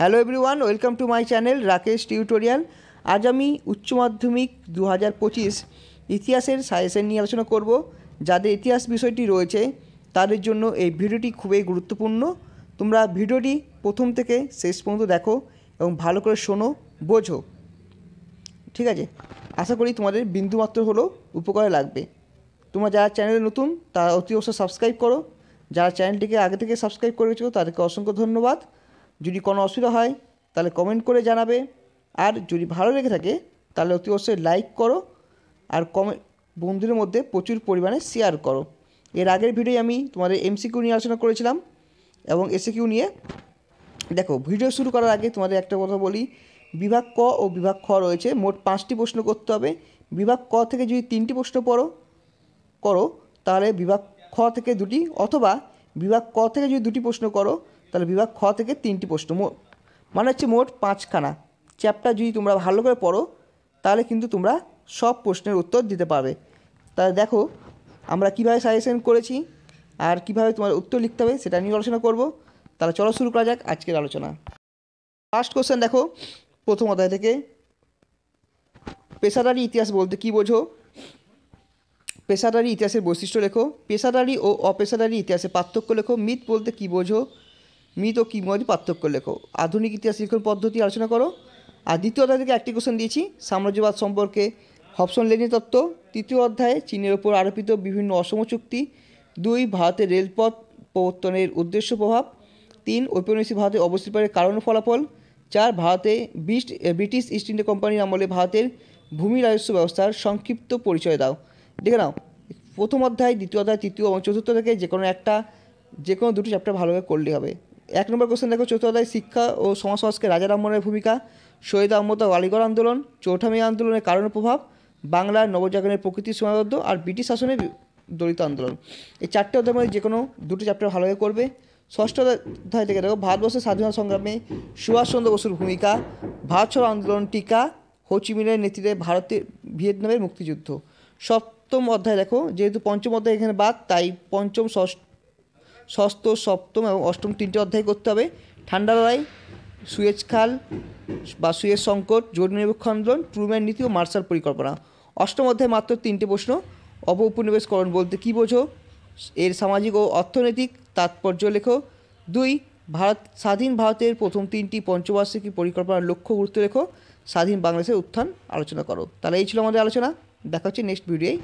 Hello everyone, welcome to my channel Rakesh tutorial. আজ আমি উচ্চ মাধ্যমিক 2025 ইতিহাসের সাজেশন নিয়ে আলোচনা করব। যাদের ইতিহাস বিষয়টি রয়েছে তাদের জন্য এই ভিডিওটি খুবই গুরুত্বপূর্ণ। তোমরা ভিডিওটি প্রথম থেকে শেষ পর্যন্ত দেখো এবং ভালো করে শোনো, বোঝো, ঠিক আছে? আশা করি তোমাদের বিন্দুমাত্র হলেও উপকারে লাগবে। তোমরা যারা চ্যানেলে নতুন তারা অতি অবশ্যই সাবস্ক্রাইব করো। যারা চ্যানেলটিকে আগে থেকে সাবস্ক্রাইব করেছো তাদেরকে অসংখ্য ধন্যবাদ। যদি কোনো অসুবিধা হয় তাহলে কমেন্ট করে জানাবে, আর যদি ভালো লেগে থাকে তাহলে অতি অবশ্যই লাইক করো আর বন্ধুদের মধ্যে প্রচুর পরিমাণে শেয়ার করো। এর আগের ভিডিওয় আমি তোমাদের এমসিকিউ নিয়ে আলোচনা করেছিলাম এবং এসিকিউ নিয়ে। দেখো, ভিডিও শুরু করার আগে তোমাদের একটা কথা বলি, বিভাগ ক ও বিভাগ খ রয়েছে, মোট 5টি প্রশ্ন করতে হবে। বিভাগ ক থেকে যদি 3টি প্রশ্ন করো তাহলে বিভাগ খ থেকে 2টি, অথবা বিভাগ ক থেকে যদি 2টি প্রশ্ন করো তাহলে বিভাগ খ থেকে 3টি প্রশ্ন, মানে হচ্ছে মোট 5খানা চ্যাপ্টার যদি তোমরা ভালো করে পড়ো তাহলে কিন্তু তোমরা সব প্রশ্নের উত্তর দিতে পারবে। তাহলে দেখো আমরা কীভাবে সাজেশন করেছি আর কীভাবে তোমার উত্তর লিখতে হবে সেটা নিয়ে আলোচনা করব। তাহলে চলো শুরু করা যাক আজকের আলোচনা। ফার্স্ট কোশ্চেন দেখো, প্রথম অধ্যায় থেকে, পেশাদারি ইতিহাস বলতে কী বোঝো? পেশাদারি ইতিহাসের বৈশিষ্ট্য লেখো। পেশাদারি ও অপেশাদারি ইতিহাসে পার্থক্য লেখো। মিথ বলতে কী বোঝো? মিথ ও কিংবদন্তি পার্থক্য লেখো। আধুনিক ইতিহাস লিখন পদ্ধতি আলোচনা করো। আর দ্বিতীয় অধ্যায় থেকে একটি কোশ্চেন দিয়েছি, সাম্রাজ্যবাদ সম্পর্কে হবসন লেনিন তত্ত্ব। তৃতীয় অধ্যায়ে চীনের ওপর আরোপিত বিভিন্ন অসম চুক্তি। 2 ভারতের রেলপথ প্রবর্তনের উদ্দেশ্য প্রভাব। 3 ঔপনিবেশিক ভারতের অবস্থানের কারণ ও ফলাফল। 4 ভারতে ব্রিটিশ ইস্ট ইন্ডিয়া কোম্পানির আমলে ভারতের ভূমি রাজস্ব ব্যবস্থার সংক্ষিপ্ত পরিচয় দাও। দেখে নাও, প্রথম অধ্যায়, দ্বিতীয় অধ্যায়, তৃতীয় এবং চতুর্থ থেকে যে কোনো দুটি চ্যাপ্টার ভালোভাবে করলেই হবে। 1 নম্বর কোশ্চেন দেখো, চতুর্থ অধ্যায় শিক্ষা ও সমাজ সংস্কারে রাজা রামমোহনের ভূমিকা। শহীদ আহমদ ও আলিগড় আন্দোলন। চৌঠা মে আন্দোলনের কারণ ও প্রভাব। বাংলার নবজাগরণের প্রকৃতি সীমাবদ্ধ আর ব্রিটিশ শাসনের দলিত আন্দোলন। এই 4টে অধ্যায়ের মধ্যে যে কোনো দুটি চ্যাপ্টার ভালোভাবে করবে। ষষ্ঠ অধ্যায় থেকে দেখো, ভারতবর্ষের স্বাধীনতা সংগ্রামে সুভাষচন্দ্র বসুর ভূমিকা। ভারত ছাড়ো আন্দোলন টিকা। হোচিমিনের নেতৃত্বে ভিয়েতনামের মুক্তিযুদ্ধ। সপ্তম অধ্যায় দেখো, যেহেতু পঞ্চম অধ্যায় এখানে বাদ, তাই পঞ্চম, ষষ্ঠ, সপ্তম এবং অষ্টম 3টে অধ্যায় করতে হবে। ঠান্ডা লড়াই, সুয়েজ খাল বা সুয়েজ সংকট, জোট নিরপেক্ষ আন্দোলন, ট্রুম্যান নীতি ও মার্শাল পরিকল্পনা। অষ্টম অধ্যায় মাত্র 3টে প্রশ্ন। উপনিবেশকরণ বলতে কী বোঝো? এর সামাজিক ও অর্থনৈতিক তাৎপর্য লেখো। 2 স্বাধীন ভারতের প্রথম 3টি পঞ্চবার্ষিকী পরিকল্পনার লক্ষ্য গুরুত্ব লেখো। স্বাধীন বাংলাদেশের উত্থান আলোচনা করো। তাহলে এই ছিল আমাদের আলোচনা। দেখা হচ্ছে নেক্সট ভিডিওয়।